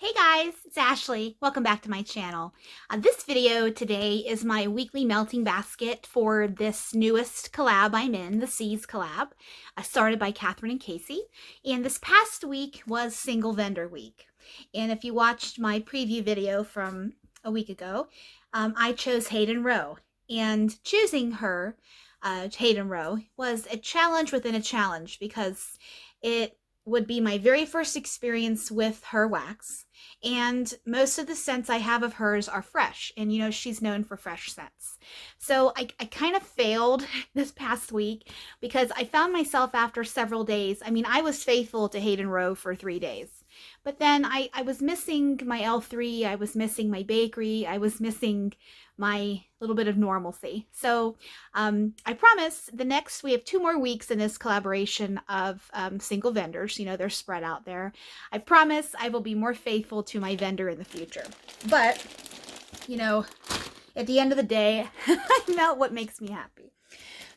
Hey guys, it's Ashley. Welcome back to my channel. This video today is my weekly melting basket for this newest collab I'm in, the Seas collab, started by Catherine and Casey. And this past week was single vendor week. And if you watched my preview video from a week ago, I chose Hayden Rowe. And choosing her, Hayden Rowe, was a challenge within a challenge because it would be my very first experience with her wax, and most of the scents I have of hers are fresh, and you know she's known for fresh scents. So I kind of failed this past week because I found myself after several days, I was faithful to Hayden Rowe for 3 days, but then I was missing my L3, I was missing my bakery, I was missing my little bit of normalcy. So I promise we have 2 more weeks in this collaboration of single vendors. You know, they're spread out there. I promise I will be more faithful to my vendor in the future. But, you know, at the end of the day, I melt what makes me happy.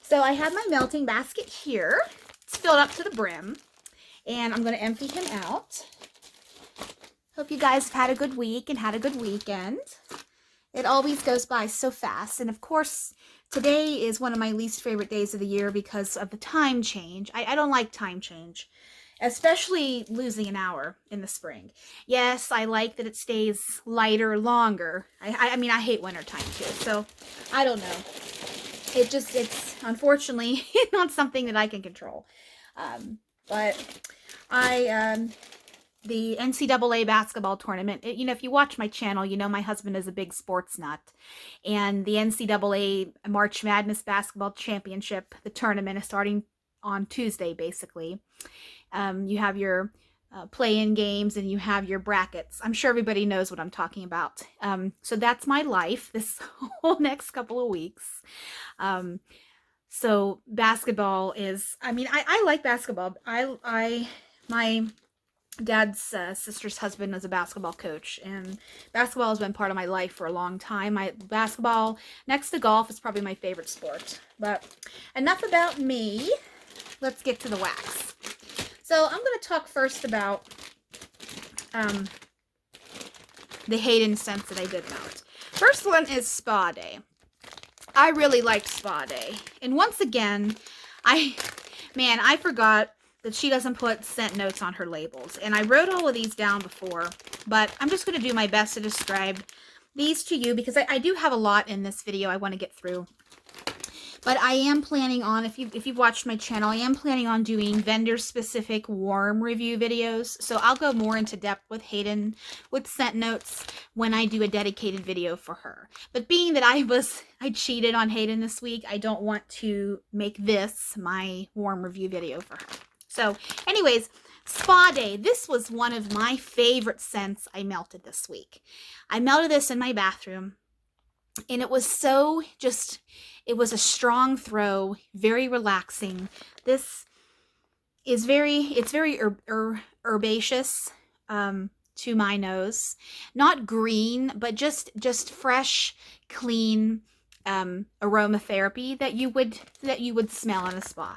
So I have my melting basket here. It's filled up to the brim. And I'm going to empty him out. Hope you guys have had a good week and had a good weekend. It always goes by so fast, and of course, today is one of my least favorite days of the year because of the time change. I don't like time change, especially losing an hour in the spring. Yes, I like that it stays lighter longer. I mean, I hate wintertime too, so I don't know. It's unfortunately not something that I can control. But the NCAA basketball tournament, you know, if you watch my channel, you know my husband is a big sports nut. And the NCAA March Madness basketball championship, the tournament is starting on Tuesday, basically. You have your play-in games and you have your brackets. I'm sure everybody knows what I'm talking about. So that's my life this whole next couple of weeks. So basketball is, I like basketball. My dad's sister's husband was a basketball coach, and basketball has been part of my life for a long time. Basketball, next to golf, is probably my favorite sport. But enough about me. Let's get to the wax. So I'm going to talk first about the Hayden scents that I did melt. First one is Spa Day. I really liked Spa Day. And once again, I forgot that she doesn't put scent notes on her labels. And I wrote all of these down before, but I'm just going to do my best to describe these to you because I do have a lot in this video I want to get through. But I am planning on, if you've watched my channel, I am planning on doing vendor-specific warm review videos. So I'll go more into depth with Hayden with scent notes when I do a dedicated video for her. But being that I cheated on Hayden this week, I don't want to make this my warm review video for her. So anyways, Spa Day. This was one of my favorite scents I melted this week. I melted this in my bathroom, and it was it was a strong throw, very relaxing. This is it's very herbaceous to my nose. Not green, but just fresh, clean aromatherapy that you would smell in a spa.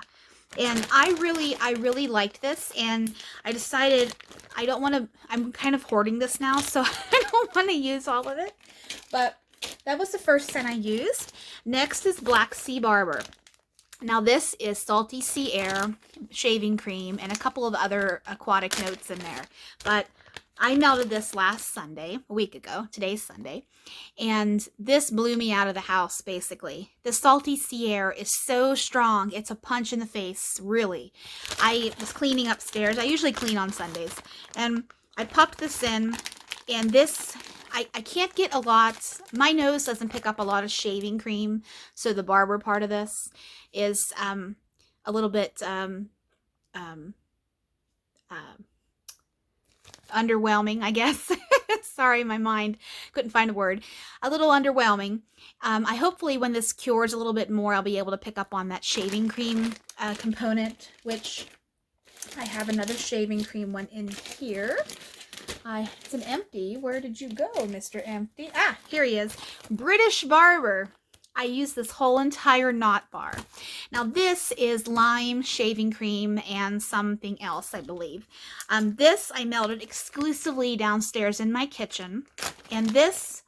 And I really liked this, and I decided I'm kind of hoarding this now, so I don't want to use all of it. But that was the first scent I used. Next is Black Sea Barber. Now this is salty sea air, shaving cream, and a couple of other aquatic notes in there. But I melted this last Sunday, a week ago. Today's Sunday. And this blew me out of the house, basically. The salty sea air is so strong. It's a punch in the face, really. I was cleaning upstairs. I usually clean on Sundays. And I popped this in. And this, I can't get a lot. My nose doesn't pick up a lot of shaving cream. So the barber part of this is a little bit underwhelming, I guess. Sorry, my mind couldn't find a word. A little underwhelming. I hopefully when this cures a little bit more, I'll be able to pick up on that shaving cream component, which I have another shaving cream one in here. It's an Empty. Where did you go, Mr. Empty? Ah, here he is. British Barber. I used this whole entire knot bar. Now this is lime shaving cream and something else, I believe. This I melted exclusively downstairs in my kitchen. And this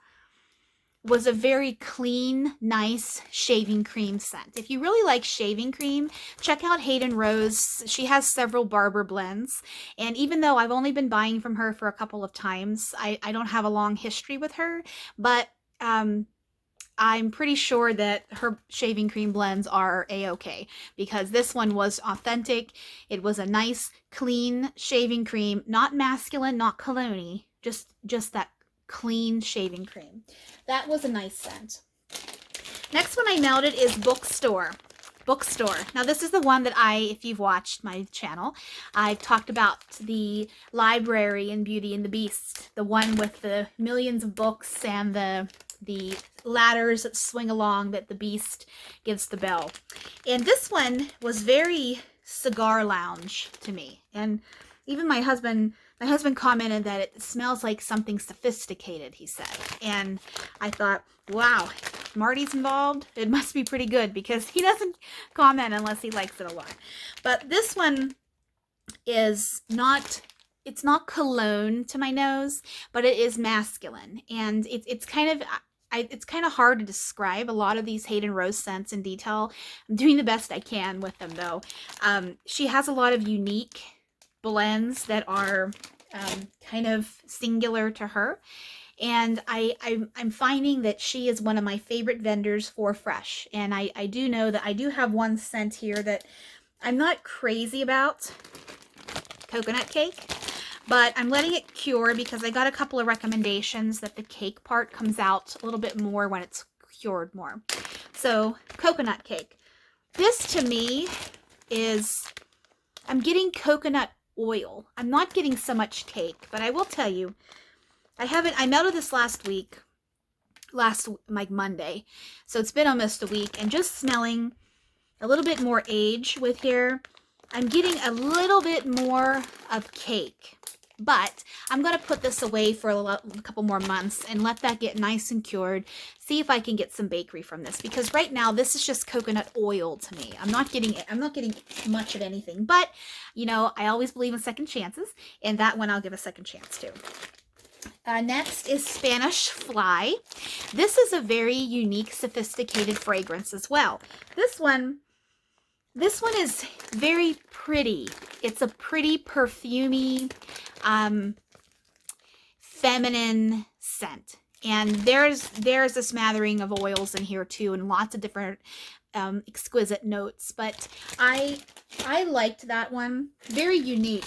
was a very clean, nice shaving cream scent. If you really like shaving cream, check out Hayden Rose. She has several Barber blends. And even though I've only been buying from her for a couple of times, I don't have a long history with her. But I'm pretty sure that her shaving cream blends are a-okay, because this one was authentic. It was a nice, clean shaving cream, not masculine, not cologne-y, just that clean shaving cream. That was a nice scent. Next one I melted is Bookstore. Now this is the one that if you've watched my channel, I've talked about the library in Beauty and the Beast, the one with the millions of books and the ladders that swing along that the Beast gives the bell. And this one was very cigar lounge to me. And even my husband commented that it smells like something sophisticated, he said. And I thought, wow, Marty's involved. It must be pretty good, because he doesn't comment unless he likes it a lot. But this one is not, it's not cologne to my nose, but it is masculine. And it's kind of hard to describe a lot of these Hayden Rose scents in detail. I'm doing the best I can with them, though. She has a lot of unique blends that are kind of singular to her. And I'm finding that she is one of my favorite vendors for fresh. And I do know that I do have one scent here that I'm not crazy about, coconut cake. But I'm letting it cure because I got a couple of recommendations that the cake part comes out a little bit more when it's cured more. So, coconut cake. This to me is, I'm getting coconut oil. I'm not getting so much cake, but I will tell you, I melted this last like Monday. So it's been almost a week, and just smelling a little bit more age with here, I'm getting a little bit more of cake. But I'm going to put this away for a couple more months and let that get nice and cured. See if I can get some bakery from this, because right now this is just coconut oil to me. I'm not getting much of anything, but you know, I always believe in second chances, and that one I'll give a second chance to. Next is Spanish Fly. This is a very unique, sophisticated fragrance as well. This one is very pretty. It's a pretty perfumey, feminine scent. And there's a smattering of oils in here too, and lots of different exquisite notes. But I liked that one. Very unique.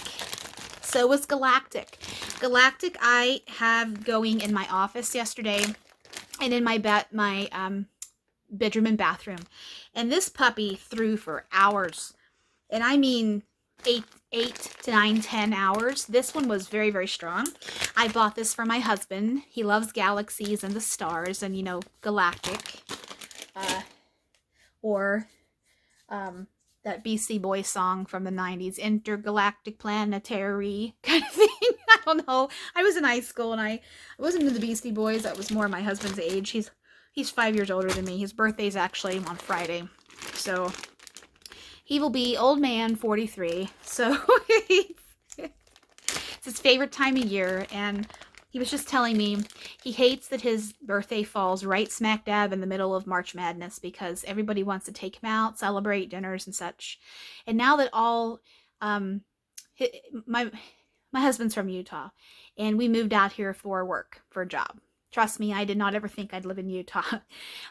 So was Galactic. Galactic I have going in my office yesterday and in my bedroom and bathroom. And this puppy threw for hours. And I mean 8 to 9, 10 hours. This one was very, very strong. I bought this for my husband. He loves galaxies and the stars and, you know, galactic. Or that BC Boy song from the 90s, intergalactic planetary kind of thing. I don't know. I was in high school and I wasn't into the Beastie Boys. That was more my husband's age. He's 5 years older than me. His birthday's actually on Friday. So he will be old man 43. So it's his favorite time of year. And he was just telling me he hates that his birthday falls right smack dab in the middle of March Madness, because everybody wants to take him out, celebrate dinners and such. And now that my husband's from Utah, and we moved out here for work, for a job. Trust me, I did not ever think I'd live in Utah.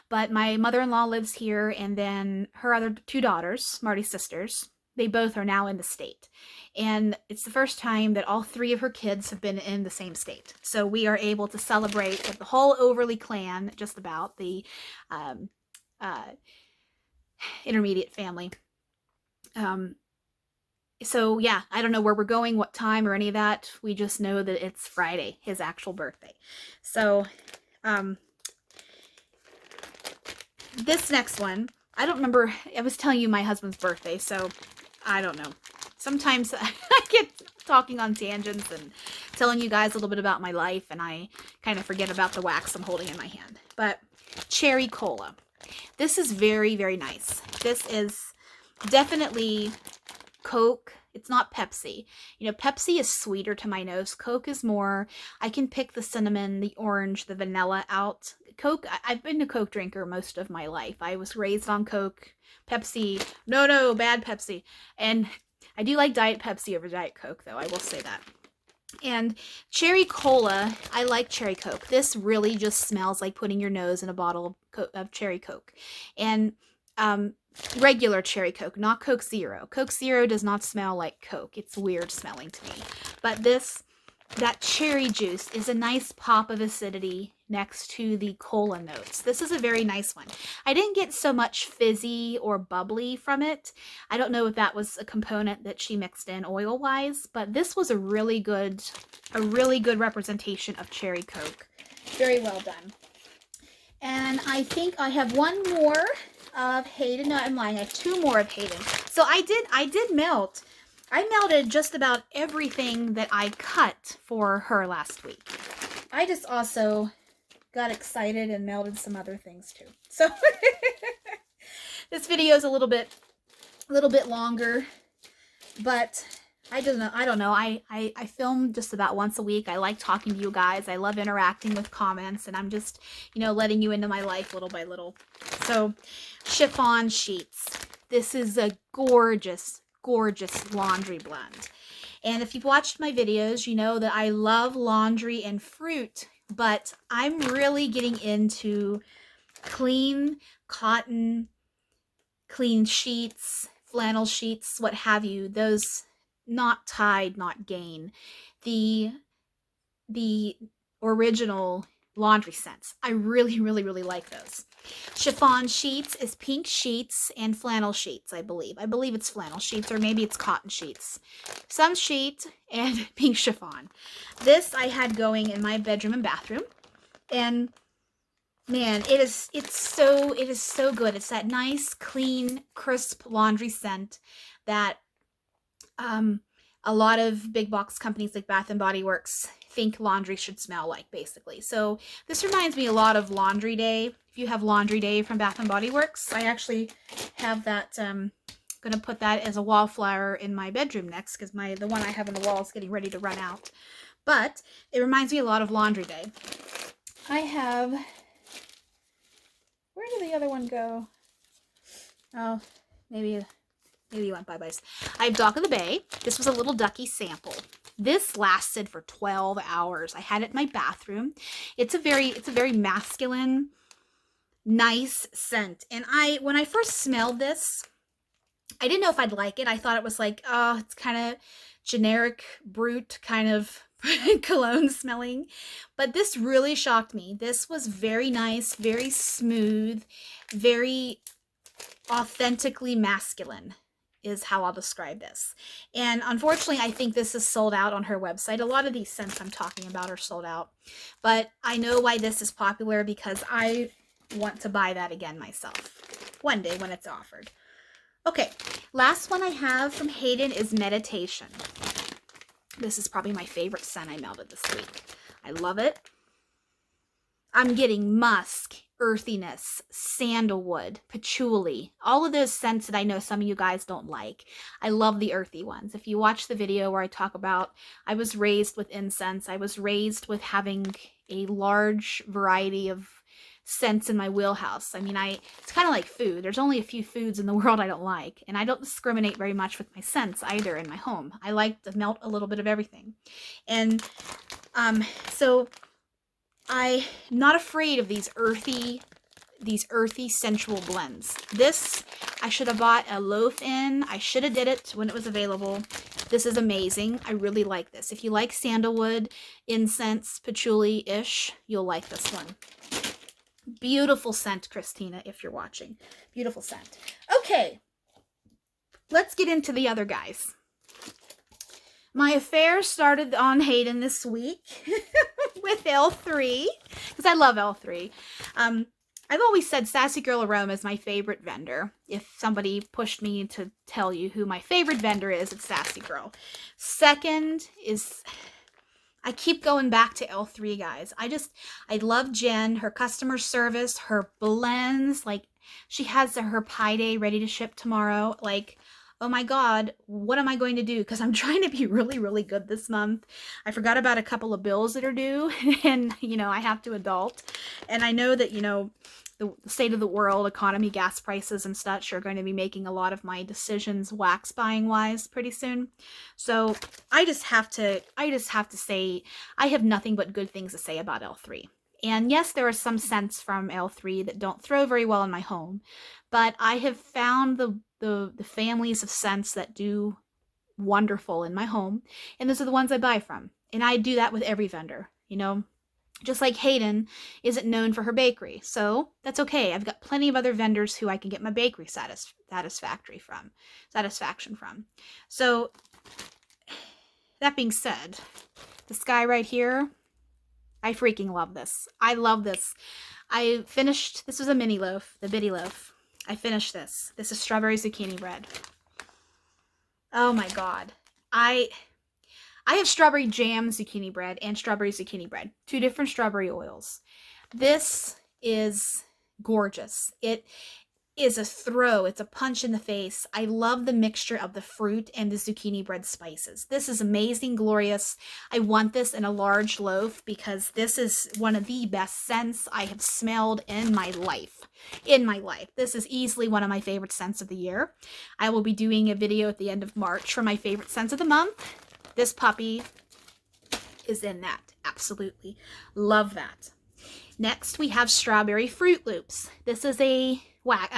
But my mother-in-law lives here, and then her other 2 daughters, Marty's sisters, they both are now in the state. And it's the first time that all 3 of her kids have been in the same state. So we are able to celebrate with the whole Overly clan, just about the intermediate family. So yeah, I don't know where we're going, what time, or any of that. We just know that it's Friday, his actual birthday. So, this next one, I don't remember. I was telling you my husband's birthday, so I don't know. Sometimes I get talking on tangents and telling you guys a little bit about my life, and I kind of forget about the wax I'm holding in my hand. But Cherry Cola. This is very, very nice. This is definitely Coke. It's not Pepsi. You know, Pepsi is sweeter to my nose. Coke is more, I can pick the cinnamon, the orange, the vanilla out. Coke, I've been a Coke drinker most of my life. I was raised on Coke. Pepsi, no, bad Pepsi. And I do like Diet Pepsi over Diet Coke, though. I will say that. And cherry cola, I like cherry Coke. This really just smells like putting your nose in a bottle of cherry Coke. And regular cherry Coke, not Coke Zero. Coke Zero does not smell like Coke. It's weird smelling to me. But that cherry juice is a nice pop of acidity next to the cola notes. This is a very nice one. I didn't get so much fizzy or bubbly from it. I don't know if that was a component that she mixed in oil-wise, but this was a really good representation of cherry Coke. Very well done. And I think I have one more of Hayden. No, I'm lying. I have two more of Hayden. So I did melt. I melted just about everything that I cut for her last week. I just also got excited and melted some other things too. So this video is a little bit longer, but I don't know. I film just about once a week. I like talking to you guys. I love interacting with comments, and I'm just, you know, letting you into my life little by little. So, chiffon sheets. This is a gorgeous laundry blend. And if you've watched my videos, you know that I love laundry and fruit, but I'm really getting into clean cotton, clean sheets, flannel sheets, what have you. Those not Tide, not Gain. The original laundry scents. I really like those. Chiffon sheets is pink sheets and flannel sheets, I believe. I believe it's flannel sheets, or maybe it's cotton sheets. Some sheet and pink chiffon. This I had going in my bedroom and bathroom. And man, it is so good. It's that nice, clean, crisp laundry scent that a lot of big box companies like Bath and Body Works think laundry should smell like, basically. So this reminds me a lot of Laundry Day. If you have Laundry Day from Bath and Body Works, I actually have that. Gonna put that as a wallflower in my bedroom next, because the one I have on the wall is getting ready to run out. But it reminds me a lot of Laundry Day. I have, where did the other one go? Oh, maybe you went bye-byes. I have Dock of the Bay. This was a little ducky sample. This lasted for 12 hours. I had it in my bathroom. It's a very masculine, nice scent. And when I first smelled this, I didn't know if I'd like it. I thought it was like, oh, it's kind of generic, brute kind of cologne smelling. But this really shocked me. This was very nice, very smooth, very authentically masculine is how I'll describe this. And unfortunately, I think this is sold out on her website. A lot of these scents I'm talking about are sold out. But I know why this is popular, because I want to buy that again myself one day when it's offered. Okay, last one I have from Hayden is Meditation. This is probably my favorite scent I melted this week. I love it. I'm getting musk, earthiness, sandalwood, patchouli, all of those scents that I know some of you guys don't like. I love the earthy ones. If you watch the video where I talk about I was raised with incense, I was raised with having a large variety of scents in my wheelhouse. I mean, it's kind of like food. There's only a few foods in the world I don't like, and I don't discriminate very much with my scents either in my home. I like to melt a little bit of everything. And so I'm not afraid of these earthy sensual blends. This I should have bought a loaf in. I should have did it when it was available. This is amazing. I really like this. If you like sandalwood, incense, patchouli-ish, you'll like this one. Beautiful scent, Christina, if you're watching. Beautiful scent. Okay, let's get into the other guys. My affair started on Hayden this week with L3, because I love L3. I've always said Sassy Girl Aroma is my favorite vendor. If somebody pushed me to tell you who my favorite vendor is, it's Sassy Girl. Second is, I keep going back to L3, guys. I love Jen, her customer service, her blends. Like, She has her Pie Day ready to ship tomorrow. Like, oh my God, what am I going to do? Because I'm trying to be really, really good this month. I forgot about a couple of bills that are due, and, you know, I have to adult. And I know that, you know, the state of the world, economy, gas prices and such are going to be making a lot of my decisions wax buying wise pretty soon. So I just have to say I have nothing but good things to say about L3. And yes, there are some scents from L3 that don't throw very well in my home, but I have found the families of scents that do wonderful in my home, and those are the ones I buy from. And I do that with every vendor, you know. Just like Hayden isn't known for her bakery, so that's okay. I've got plenty of other vendors who I can get my bakery satisfaction from. So that being said, this guy right here, I freaking love this. I love this. I finished, this was a mini loaf, the bitty loaf. I finished this. This is strawberry zucchini bread. Oh my God. I have strawberry jam zucchini bread and strawberry zucchini bread. 2 different strawberry oils. This is gorgeous. It is a throw. It's a punch in the face. I love the mixture of the fruit and the zucchini bread spices. This is amazing, glorious. I want this in a large loaf because this is one of the best scents I have smelled in my life. This is easily one of my favorite scents of the year. I will be doing a video at the end of March for my favorite scents of the month. This puppy is in that. Absolutely love that. Next, we have strawberry Fruit Loops. This is a a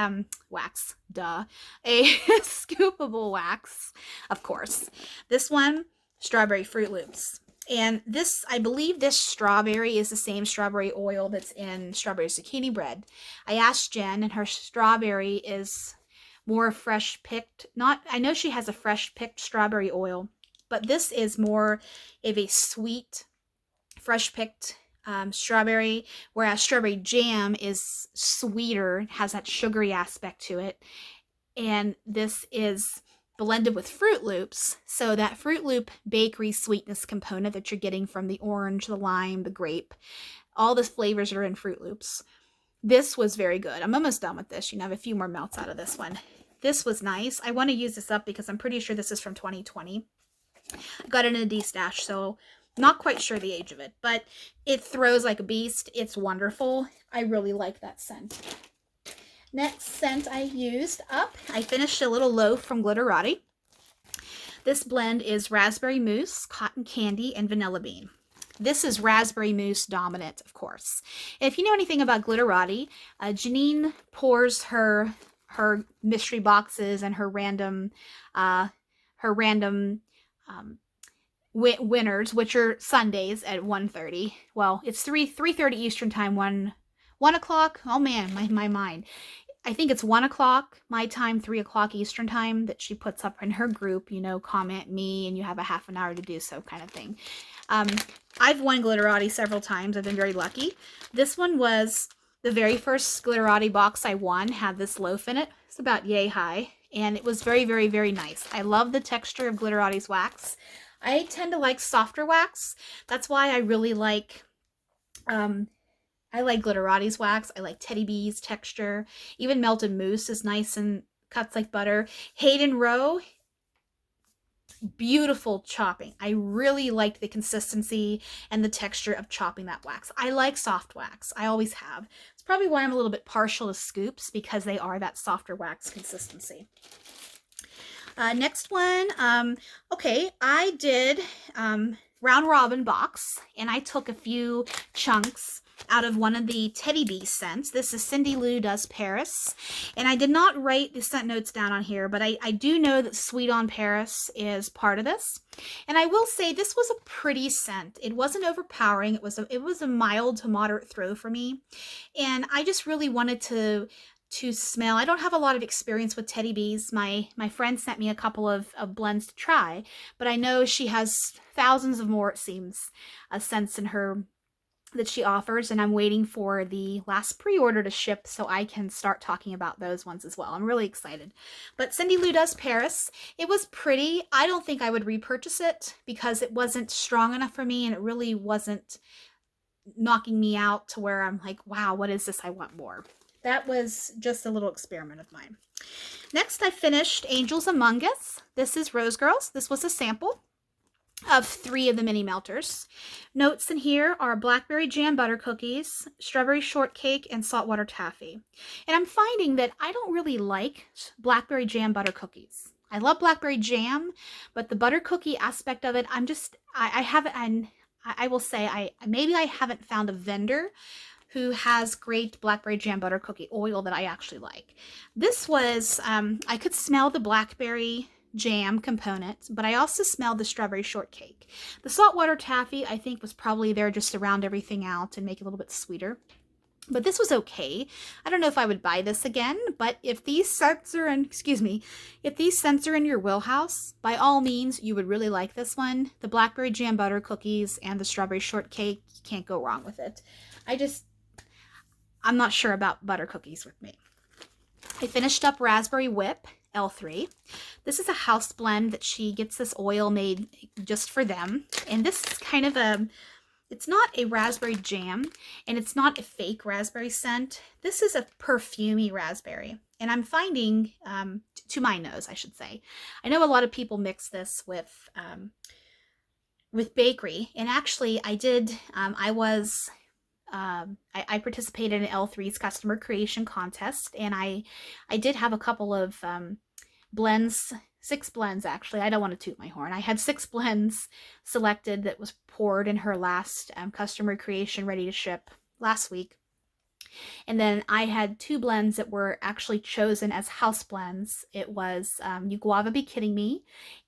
scoopable wax, of course. This one, strawberry Fruit Loops. And this, I believe this strawberry is the same strawberry oil that's in strawberry zucchini bread. I asked Jen, and her strawberry is more fresh picked. I know she has a fresh picked strawberry oil, but this is more of a sweet, fresh picked strawberry, whereas strawberry jam is sweeter, has that sugary aspect to it. And this is blended with Fruit Loops, so that Fruit Loop bakery sweetness component that you're getting from the orange, the lime, the grape, all the flavors are in Fruit Loops. This was very good. I'm almost done with this. You know, I have a few more melts out of this one. This was nice. I want to use this up because I'm pretty sure this is from 2020. I got it in a D-stash, so not quite sure the age of it, but it throws like a beast. It's wonderful. I really like that scent. Next scent I used up, I finished a little loaf from Glitterati. This blend is raspberry mousse, cotton candy, and vanilla bean. This is raspberry mousse dominant, of course. If you know anything about Glitterati, Janine pours her mystery boxes and her random winners, which are Sundays at 1:30. Well, it's 3:30 Eastern time, 1 o'clock. Oh man, my mind. I think it's 1 o'clock my time, 3 o'clock Eastern time that she puts up in her group, you know, comment me and you have a half an hour to do so kind of thing. I've won Glitterati several times. I've been very lucky. This one was the very first Glitterati box I won, had this loaf in it. It's about yay high, and it was very, very, very nice. I love the texture of Glitterati's wax. I tend to like softer wax. That's why I really like Glitterati's wax. I like Teddy B's texture. Even melted mousse is nice and cuts like butter. Hayden Rowe, beautiful chopping. I really liked the consistency and the texture of chopping that wax. I like soft wax. I always have. It's probably why I'm a little bit partial to scoops, because they are that softer wax consistency. Next one, okay, I did round robin box, and I took a few chunks out of one of the Teddy Bee scents. This is Cindy Lou Does Paris, and I did not write the scent notes down on here, but I do know that Sweet on Paris is part of this. And I will say this was a pretty scent. It wasn't overpowering. It was a mild to moderate throw for me, and I just really wanted to smell. I don't have a lot of experience with Teddy Bees. My friend sent me a couple of blends to try, but I know she has thousands of more, it seems, scents in her that she offers, and I'm waiting for the last pre-order to ship so I can start talking about those ones as well. I'm really excited. But Cindy Lou Does Paris, it was pretty. I don't think I would repurchase it because it wasn't strong enough for me, and it really wasn't knocking me out to where I'm like, wow, what is this? I want more. that was just a little experiment of mine. Next, I finished Angels Among Us. This is Rose Girls. This was a sample of 3 of the mini melters. Notes in here are blackberry jam butter cookies, strawberry shortcake, and saltwater taffy. And I'm finding that I don't really like blackberry jam butter cookies. I love blackberry jam, but the butter cookie aspect of it, I will say, maybe I haven't found a vendor who has great blackberry jam butter cookie oil that I actually like. This was, I could smell the blackberry jam component, but I also smelled the strawberry shortcake. The saltwater taffy, I think, was probably there just to round everything out and make it a little bit sweeter. But this was okay. I don't know if I would buy this again, but if these scents are in, if these scents are in your wheelhouse, by all means, you would really like this one. The blackberry jam butter cookies and the strawberry shortcake, you can't go wrong with it. I'm not sure about butter cookies with me. I finished up Raspberry Whip L3. This is a house blend that she gets this oil made just for them. And this is kind of it's not a raspberry jam, and it's not a fake raspberry scent. This is a perfumey raspberry. And I'm finding, to my nose, I should say, I know a lot of people mix this with bakery. And actually, I did, I participated in L3's customer creation contest, and I did have a couple of blends, 6 blends actually. I don't want to toot my horn. I had 6 blends selected that was poured in her last customer creation ready to ship last week. And then I had 2 blends that were actually chosen as house blends. It was You Guava Be Kidding Me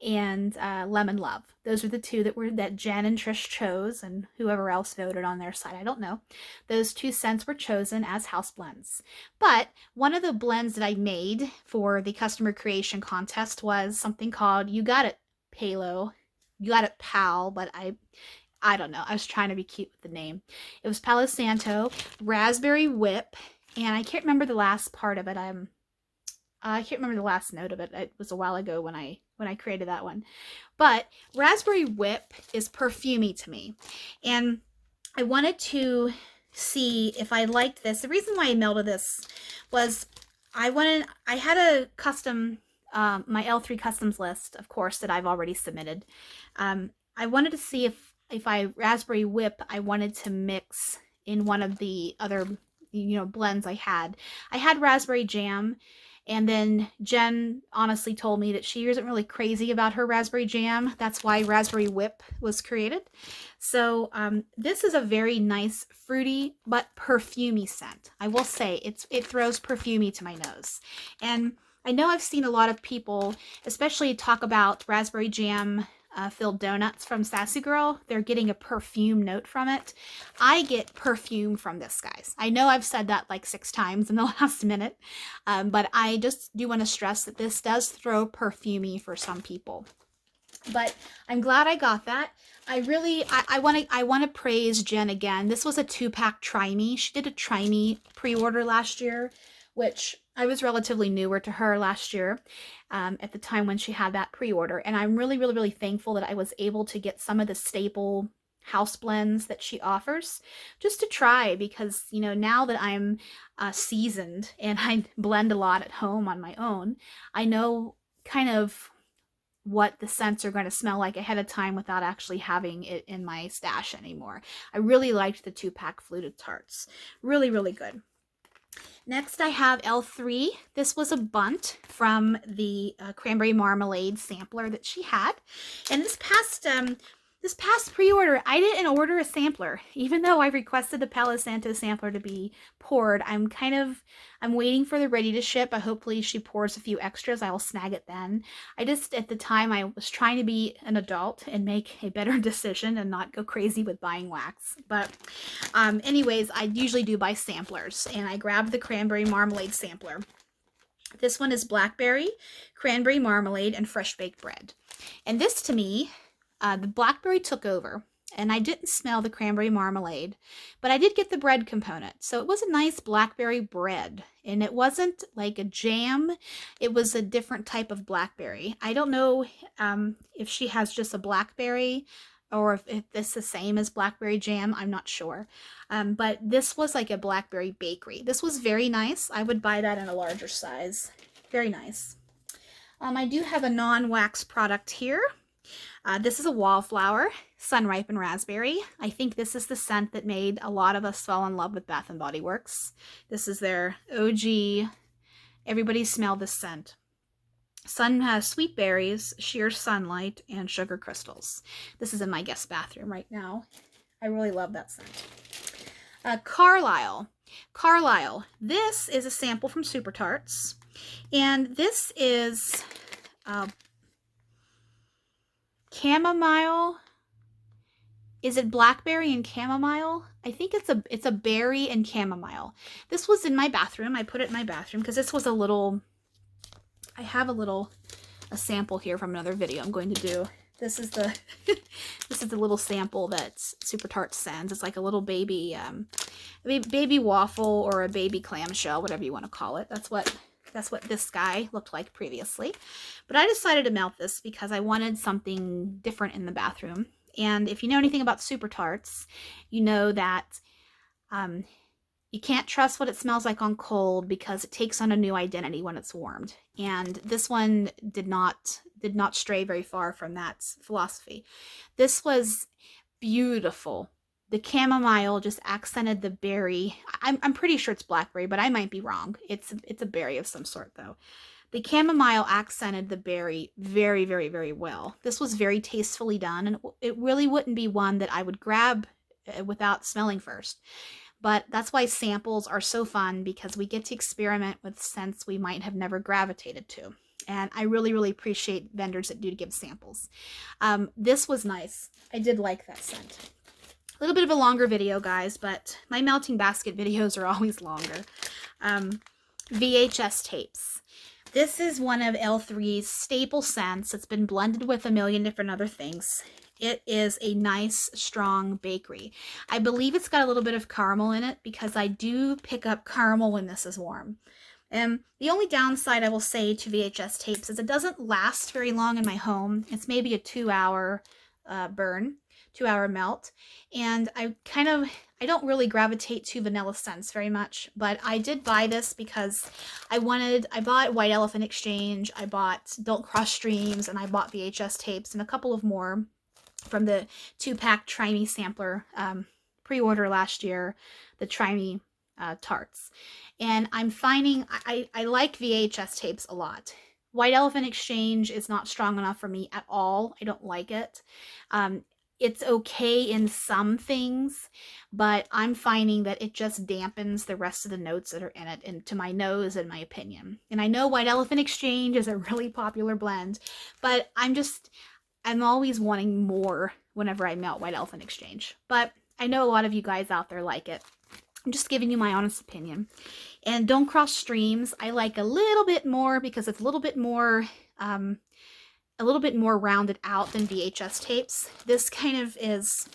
and Lemon Love. Those were the 2 that Jen and Trish chose, and whoever else voted on their side, I don't know. Those 2 scents were chosen as house blends. But one of the blends that I made for the customer creation contest was something called You Got It, Palo. You Got It, Pal, but I don't know. I was trying to be cute with the name. It was Palo Santo, Raspberry Whip, and I can't remember the last part of it. I can't remember the last note of it. It was a while ago when I created that one. But Raspberry Whip is perfumey to me. And I wanted to see if I liked this. The reason why I melted this was I had a custom, my L3 customs list, of course, that I've already submitted. I wanted to see if Raspberry Whip, I wanted to mix in one of the other, blends I had. I had raspberry jam, and then Jen honestly told me that she isn't really crazy about her raspberry jam. That's why Raspberry Whip was created. So this is a very nice fruity but perfumey scent. I will say it throws perfumey to my nose. And I know I've seen a lot of people, especially talk about raspberry jam filled donuts from Sassy Girl. They're getting a perfume note from it. I get perfume from this, guys. I know I've said that like 6 times in the last minute, but I just do want to stress that this does throw perfumey for some people. But I'm glad I got that. I want to praise Jen again. This was a 2-pack Try Me. She did a Try Me pre-order last year, which I was relatively newer to her last year at the time when she had that pre-order. And I'm really, really, really thankful that I was able to get some of the staple house blends that she offers just to try, because, now that I'm seasoned and I blend a lot at home on my own, I know kind of what the scents are going to smell like ahead of time without actually having it in my stash anymore. I really liked the 2-pack fluted tarts. Really, really good. Next, I have L3. This was a bunt from the Cranberry Marmalade sampler that she had. And this past pre-order, I didn't order a sampler. Even though I requested the Palo Santo sampler to be poured, I'm waiting for the ready to ship. Hopefully she pours a few extras. I will snag it then. At the time, I was trying to be an adult and make a better decision and not go crazy with buying wax. But anyways, I usually do buy samplers, and I grabbed the Cranberry Marmalade sampler. This one is blackberry, cranberry marmalade, and fresh baked bread. And this, to me, the blackberry took over, and I didn't smell the cranberry marmalade, but I did get the bread component. So it was a nice blackberry bread, and it wasn't like a jam. It was a different type of blackberry. I don't know if she has just a blackberry or if this is the same as blackberry jam, I'm not sure. But this was like a blackberry bakery. This was very nice. I would buy that in a larger size. Very nice. I do have a non-wax product here. This is a Wallflower Sunripen Raspberry. I think this is the scent that made a lot of us fall in love with Bath & Body Works. This is their OG, everybody smell this scent. Sun has sweet berries, sheer sunlight, and sugar crystals. This is in my guest bathroom right now. I really love that scent. Carlisle. Carlisle. This is a sample from Super Tarts. And this is chamomile. Is it blackberry and chamomile? I think it's a berry and chamomile. This was in my bathroom. I put it in my bathroom because this was a little... I have a sample here from another video I'm going to do. This is the this is the little sample that Super Tarts sends. It's like a little baby baby waffle or a baby clamshell, whatever you want to call it. That's what this guy looked like previously. But I decided to melt this because I wanted something different in the bathroom. And if you know anything about Super Tarts, you know that you can't trust what it smells like on cold because it takes on a new identity when it's warmed. And this one did not stray very far from that philosophy. This was beautiful. The chamomile just accented the berry. I'm pretty sure it's blackberry, but I might be wrong. It's a berry of some sort though. The chamomile accented the berry very, very, very well. This was very tastefully done, and it really wouldn't be one that I would grab without smelling first. But that's why samples are so fun, because we get to experiment with scents we might have never gravitated to. And I really, really appreciate vendors that do give samples. This was nice. I did like that scent. A little bit of a longer video, guys, but my melting basket videos are always longer. VHS tapes. This is one of L3's staple scents. It's been blended with a million different other things. It is a nice, strong bakery. I believe it's got a little bit of caramel in it because I do pick up caramel when this is warm. And the only downside I will say to VHS tapes is it doesn't last very long in my home. It's maybe a 2-hour burn, 2-hour melt. And I don't really gravitate to vanilla scents very much, but I did buy this because I bought White Elephant Exchange, I bought Don't Cross Streams, and I bought VHS tapes and a couple of more from the 2-pack Try Me sampler pre-order last year, the Try Me tarts. And I'm finding I like VHS tapes a lot. White Elephant Exchange is not strong enough for me at all. I don't like it. It's okay in some things, but I'm finding that it just dampens the rest of the notes that are in it, and to my nose, in my opinion. And I know White Elephant Exchange is a really popular blend, but I'm always wanting more whenever I melt White Elephant Exchange. But I know a lot of you guys out there like it. I'm just giving you my honest opinion. And Don't Cross Streams, I like a little bit more because it's a little bit more rounded out than VHS tapes. This kind of is,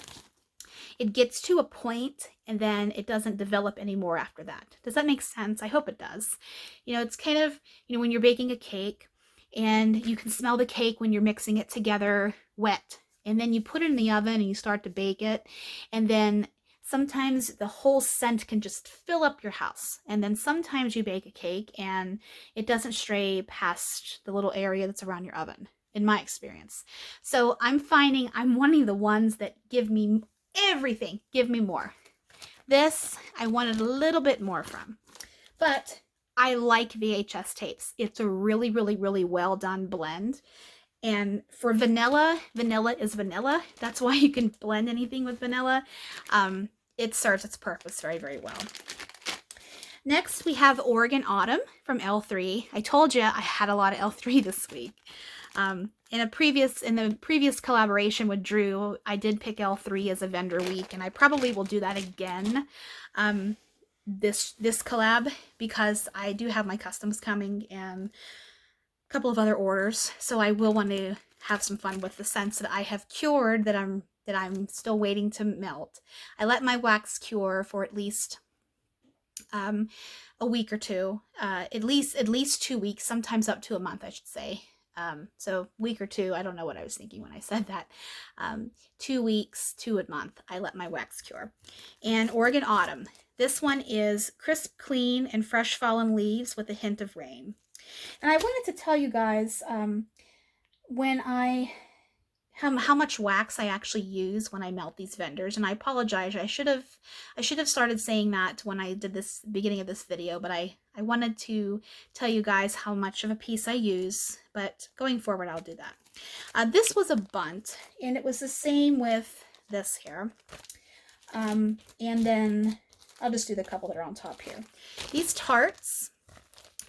it gets to a point and then it doesn't develop anymore after that. Does that make sense? I hope it does. You know, it's kind of, you know, when you're baking a cake, and you can smell the cake when you're mixing it together wet. And then you put it in the oven and you start to bake it. And then sometimes the whole scent can just fill up your house. And then sometimes you bake a cake and it doesn't stray past the little area that's around your oven, in my experience. So I'm finding I'm wanting the ones that give me everything, give me more. This, I wanted a little bit more from. But I like VHS tapes. It's a really, really, really well done blend. And for vanilla, vanilla is vanilla. That's why you can blend anything with vanilla. It serves its purpose very, very well. Next, we have Oregon Autumn from L3. I told you I had a lot of L3 this week. In the previous collaboration with Drew, I did pick L3 as a vendor week, and I probably will do that again. This collab, because I do have my customs coming and a couple of other orders, so I will want to have some fun with the scents that I have cured that I'm still waiting to melt. I let my wax cure for at least a week or two, at least 2 weeks, sometimes up to a month, I should say. So week or two, I don't know what I was thinking when I said that. 2 weeks to a month, I let my wax cure. And Oregon Autumn. This one is crisp, clean, and fresh fallen leaves with a hint of rain. And I wanted to tell you guys how much wax I actually use when I melt these vendors. And I apologize. I should have started saying that when I did this beginning of this video, but I wanted to tell you guys how much of a piece I use, but going forward I'll do that. This was a bunt, and it was the same with this here. And then I'll just do the couple that are on top here. These tarts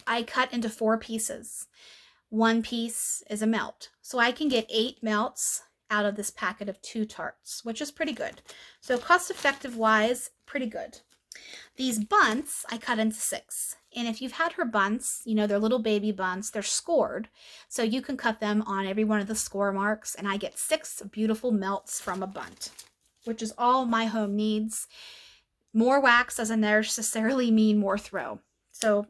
I cut into 4 pieces. 1 piece is a melt. So I can get 8 melts out of this packet of 2 tarts, which is pretty good. So cost effective wise, pretty good. These bunts I cut into 6. And if you've had her bunts, you know, they're little baby bunts, they're scored. So you can cut them on every one of the score marks, and I get 6 beautiful melts from a bunt, which is all my home needs. More wax doesn't necessarily mean more throw. So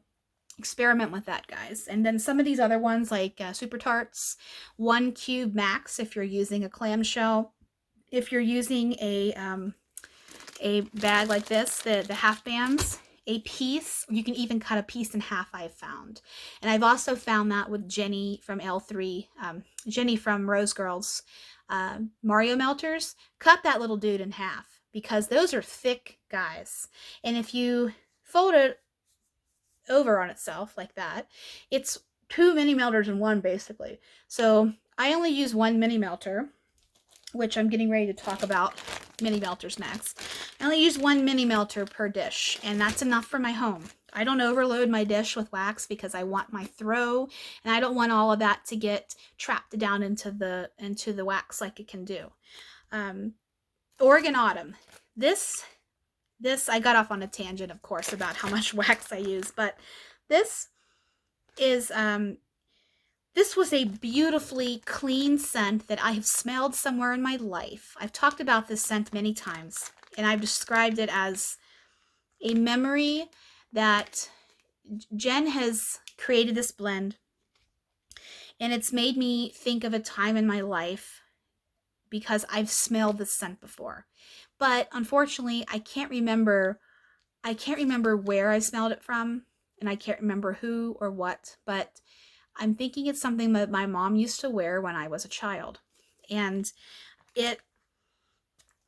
experiment with that, guys. And then some of these other ones, like Super Tarts, 1 cube max if you're using a clamshell. If you're using a bag like this, the half bands, a piece, you can even cut a piece in half, I've found. And I've also found that with Jenny from L3, Jenny from Rose Girls Mario Melters. Cut that little dude in half, because those are thick, guys. And if you fold it over on itself like that, it's 2 mini melters in one, basically. So I only use 1 mini melter, which I'm getting ready to talk about mini melters next. I only use 1 mini melter per dish, and that's enough for my home. I don't overload my dish with wax because I want my throw, and I don't want all of that to get trapped down into the wax like it can do. Oregon Autumn. This I got off on a tangent, of course, about how much wax I use, but this is this was a beautifully clean scent that I have smelled somewhere in my life. I've talked about this scent many times, and I've described it as a memory that Jen has created this blend, and it's made me think of a time in my life because I've smelled this scent before. But unfortunately, I can't remember where I smelled it from, and I can't remember who or what, but I'm thinking it's something that my mom used to wear when I was a child. And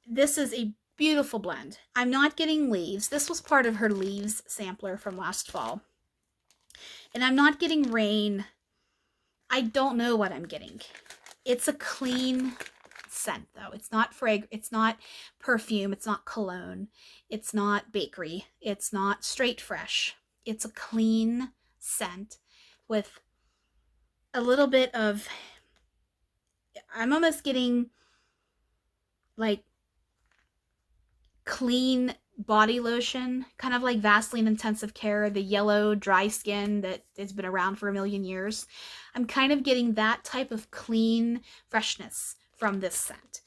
this is a beautiful blend. I'm not getting leaves. This was part of her leaves sampler from last fall. And I'm not getting rain. I don't know what I'm getting. It's a clean scent, though. It's not it's not perfume, it's not cologne, it's not bakery, it's not straight fresh. It's a clean scent with a little bit of, I'm almost getting like clean body lotion, kind of like Vaseline Intensive Care, the yellow dry skin that has been around for a million years. I'm kind of getting that type of clean freshness from this scent.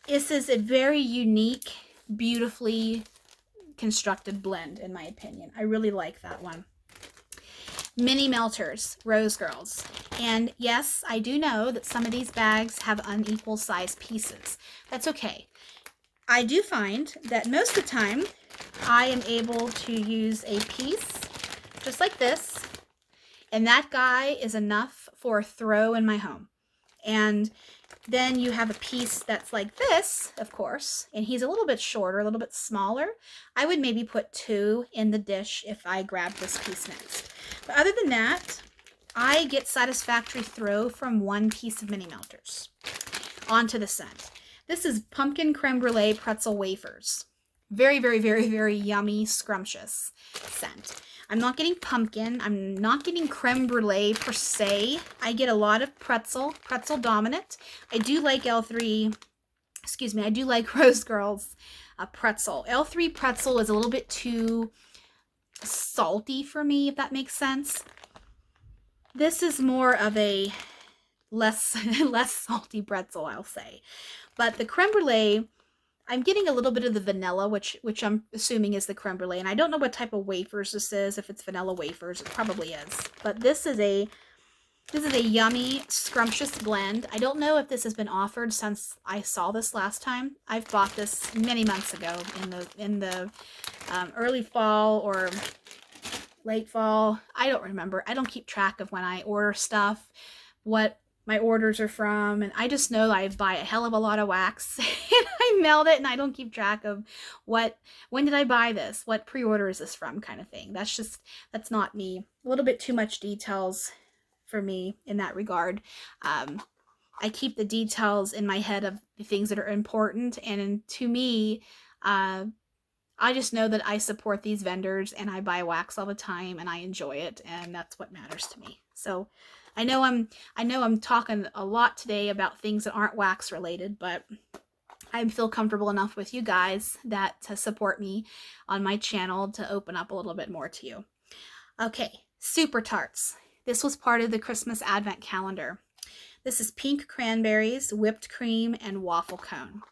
This is a very unique, beautifully constructed blend, in my opinion. I really like that one. Mini melters, Rose Girls. And yes, I do know that some of these bags have unequal size pieces. That's okay. I do find that most of the time I am able to use a piece just like this, and that guy is enough for a throw in my home. And then you have a piece that's like this, of course, and he's a little bit shorter, a little bit smaller. I would maybe put 2 in the dish if I grab this piece next. But other than that, I get satisfactory throw from 1 piece of mini melters onto the scent. This is pumpkin creme brulee pretzel wafers. Very, very, very, very yummy, scrumptious scent. I'm not getting pumpkin. I'm not getting creme brulee per se. I get a lot of pretzel dominant. I do like I do like Rose Girls pretzel. L3 pretzel is a little bit too salty for me, if that makes sense. This is more of a less salty pretzel, I'll say. But the creme brulee, I'm getting a little bit of the vanilla, which I'm assuming is the creme brulee. And I don't know what type of wafers this is. If it's vanilla wafers, it probably is. But this is a This is a yummy, scrumptious blend. I don't know if this has been offered since I saw this last time. I've bought this many months ago in the early fall or late fall. I don't remember. I don't keep track of when I order stuff, what my orders are from, and I just know I buy a hell of a lot of wax and I melt it, and I don't keep track of when did I buy this, what pre-order is this from, kind of thing. That's not me. A little bit too much details for me in that regard. I keep the details in my head of the things that are important, and to me, I just know that I support these vendors and I buy wax all the time and I enjoy it, and that's what matters to me. So I know I'm talking a lot today about things that aren't wax related, but I feel comfortable enough with you guys that to support me on my channel to open up a little bit more to you. Okay, Super Tarts. This was part of the Christmas Advent calendar. This is pink cranberries, whipped cream, and waffle cone.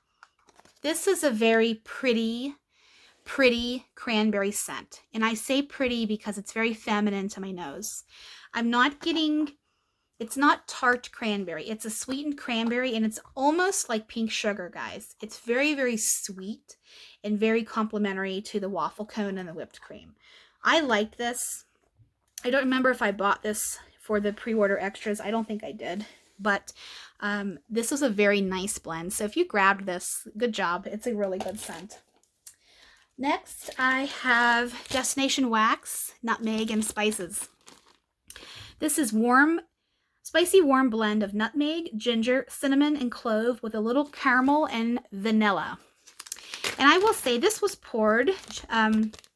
This is a very pretty cranberry scent. And I say pretty because it's very feminine to my nose. It's not tart cranberry. It's a sweetened cranberry, and it's almost like pink sugar, guys. It's very, very sweet and very complimentary to the waffle cone and the whipped cream. I like this. I don't remember if I bought this for the pre-order extras. I don't think I did. But this was a very nice blend. So if you grabbed this, good job. It's a really good scent. Next, I have Destination Wax, Nutmeg, and Spices. This is spicy warm blend of nutmeg, ginger, cinnamon, and clove with a little caramel and vanilla. And I will say this was poured.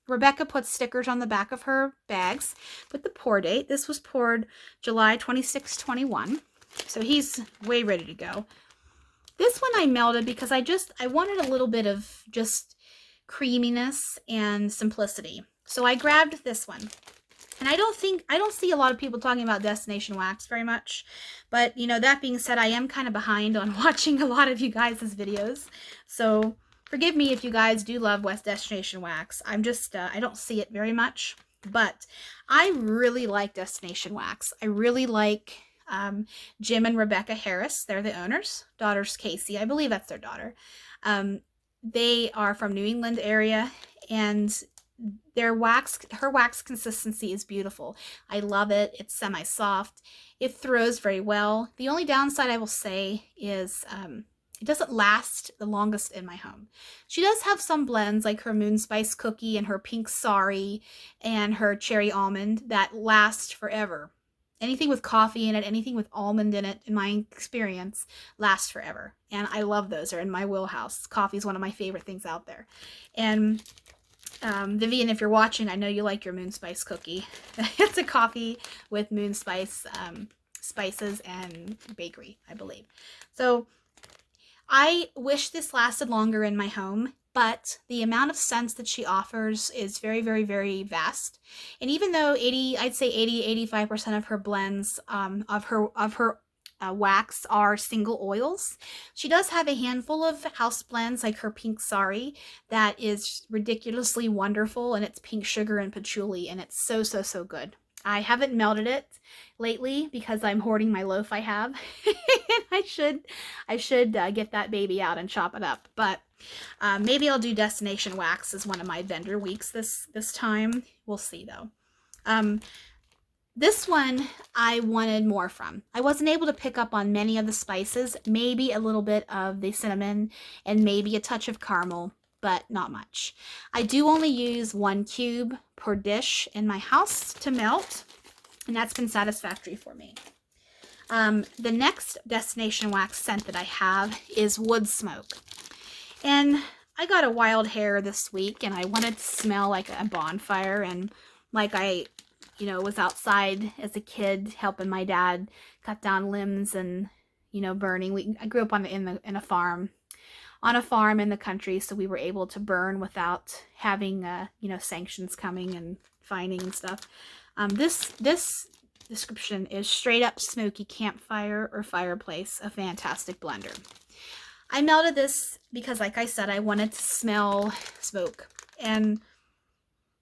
Rebecca puts stickers on the back of her bags with the pour date. This was poured July 26, 21. So he's way ready to go. This one I melted because I wanted a little bit of just creaminess and simplicity. So I grabbed this one. And I don't see a lot of people talking about Destination Wax very much. But, you know, that being said, I am kind of behind on watching a lot of you guys' videos. So forgive me if you guys do love Destination Wax. I don't see it very much. But I really like Destination Wax. I really like Jim and Rebecca Harris. They're the owners. Daughter's Casey. I believe that's their daughter. They are from New England area, and her wax consistency is beautiful. I love it. It's semi-soft. It throws very well. The only downside I will say is it doesn't last the longest in my home. She does have some blends like her Moon Spice Cookie and her Pink Sari and her Cherry Almond that last forever. Anything with coffee in it, anything with almond in it, in my experience, lasts forever. And I love those. They're in my wheelhouse. Coffee is one of my favorite things out there. And Vivian, if you're watching, I know you like your Moon Spice Cookie. It's a coffee with Moon Spice spices and bakery, I believe. So I wish this lasted longer in my home, but the amount of scents that she offers is very, very, very vast. And even though I'd say 80-85% of her blends of her wax are single oils, she does have a handful of house blends like her Pink Sari that is ridiculously wonderful, and it's pink sugar and patchouli, and it's so, so, so good. I haven't melted it lately because I'm hoarding my loaf I have. I should get that baby out and chop it up. But maybe I'll do Destination Wax as one of my vendor weeks this time. We'll see though. This one I wanted more from. I wasn't able to pick up on many of the spices, maybe a little bit of the cinnamon and maybe a touch of caramel, but not much. I do only use 1 cube per dish in my house to melt, and that's been satisfactory for me. The next Destination Wax scent that I have is Wood Smoke. And I got a wild hair this week, and I wanted to smell like a bonfire, and like I was outside as a kid helping my dad cut down limbs and, burning. I grew up on a farm in the country, so we were able to burn without having, sanctions coming and fining and stuff. This description is straight up smoky campfire or fireplace, a fantastic blender. I melted this because, like I said, I wanted to smell smoke. And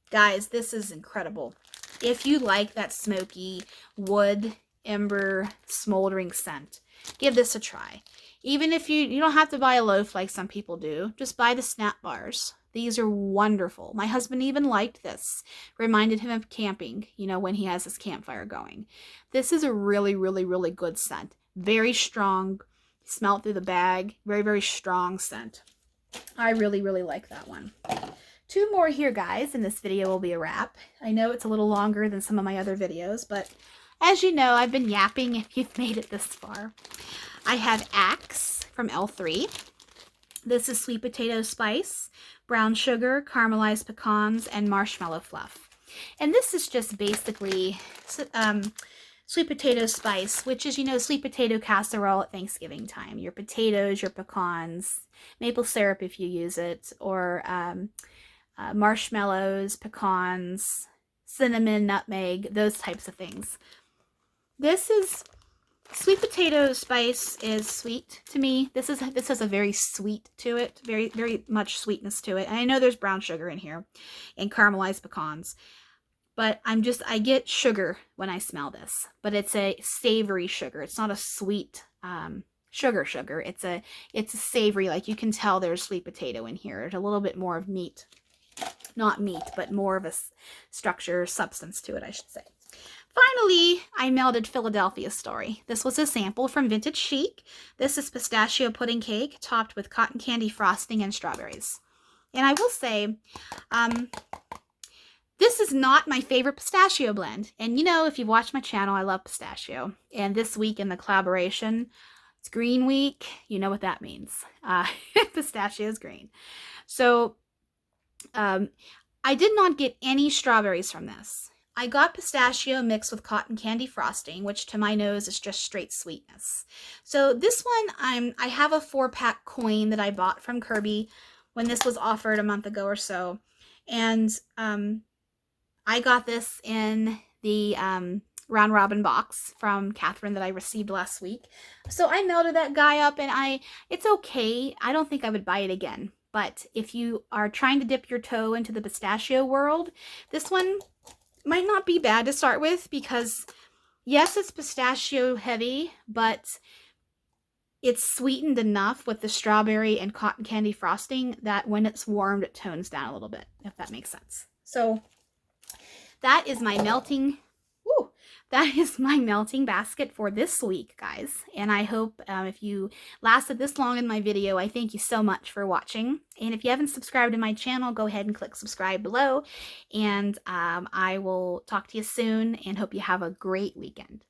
guys, this is incredible. If you like that smoky wood ember, smoldering scent. Give this a try. Even if you don't have to buy a loaf like some people do, just buy the snap bars. These are wonderful. My husband even liked this. Reminded him of camping, you know, when he has his campfire going. This is a really, really, really good scent. Very strong. Smell it through the bag. Very, very strong scent. I really, really like that one. 2 more here, guys, and this video will be a wrap. I know it's a little longer than some of my other videos, but as you know, I've been yapping if you've made it this far. I have Axe from L3. This is sweet potato spice, brown sugar, caramelized pecans, and marshmallow fluff. And this is just basically sweet potato spice, which is, you know, sweet potato casserole at Thanksgiving time. Your potatoes, your pecans, maple syrup if you use it, or marshmallows, pecans, cinnamon, nutmeg, those types of things. This is sweet potato spice is sweet to me. This has a very sweet to it, very, very much sweetness to it. And I know there's brown sugar in here and caramelized pecans, but I get sugar when I smell this, but it's a savory sugar. It's not a sweet sugar. It's a savory, like you can tell there's sweet potato in here. There's a little bit more of meat, not meat, but more of a structure, substance to it, I should say. Finally, I melted Philadelphia Story. This was a sample from Vintage Chic. This is pistachio pudding cake topped with cotton candy frosting and strawberries. And I will say, this is not my favorite pistachio blend. And you know, if you've watched my channel, I love pistachio. And this week in the collaboration, it's Green Week. You know what that means. Pistachio is green. So, I did not get any strawberries from this. I got pistachio mixed with cotton candy frosting, which to my nose is just straight sweetness. So this one, I have a 4-pack coin that I bought from Kirby when this was offered a month ago or so. And I got this in the round robin box from Catherine that I received last week. So I melted that guy up, and it's okay. I don't think I would buy it again. But if you are trying to dip your toe into the pistachio world, this one might not be bad to start with, because yes, it's pistachio heavy, but it's sweetened enough with the strawberry and cotton candy frosting that when it's warmed, it tones down a little bit, if that makes sense. So that is my melting, basket for this week, guys. And I hope if you lasted this long in my video, I thank you so much for watching. And if you haven't subscribed to my channel, go ahead and click subscribe below. And I will talk to you soon and hope you have a great weekend.